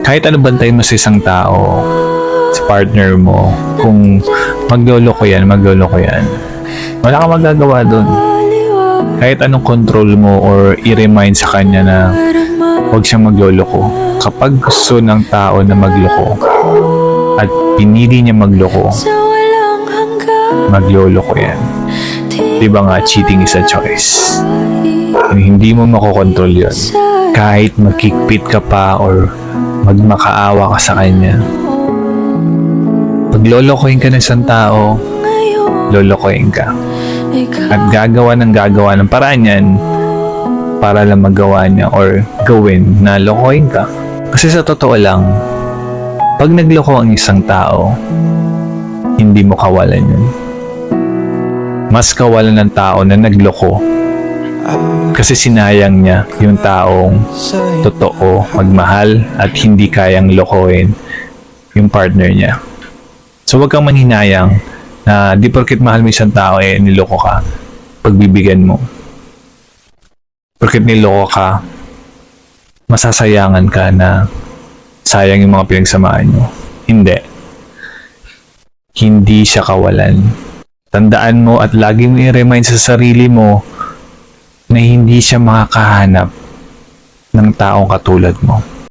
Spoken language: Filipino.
Kahit ano bantayan mo sa isang tao, sa partner mo, kung magloloko yan, wala kang magagawa dun. Kahit anong control mo or i-remind sa kanya na huwag siyang magloloko. Kapag gusto ng tao na magloko at pinili niya magloko, magloloko yan. Diba nga, cheating is a choice. Hindi mo makokontrol yun. Kahit magkikpit ka pa or magmakaawa ka sa kanya. Pag lolokohin ka ng isang tao, lolokohin ka. At gagawa ng paraan yan para lang magawa niya or gawin na lokohin ka. Kasi sa totoo lang, pag nagloko ang isang tao, hindi mo kawalan yun. Mas kawalan ng tao na nagloko kasi sinayang niya yung taong totoo, magmahal at hindi kayang lokohin yung partner niya. So wag kang manghinayang na di porket mahal mo isang tao niloko ka, pagbibigyan mo. Porket niloko ka, masasayangan ka na sayang yung mga pinagsamahan nyo. Hindi siya kawalan. Tandaan mo at lagi mo i-remind sa sarili mo na hindi siya makakahanap ng taong katulad mo.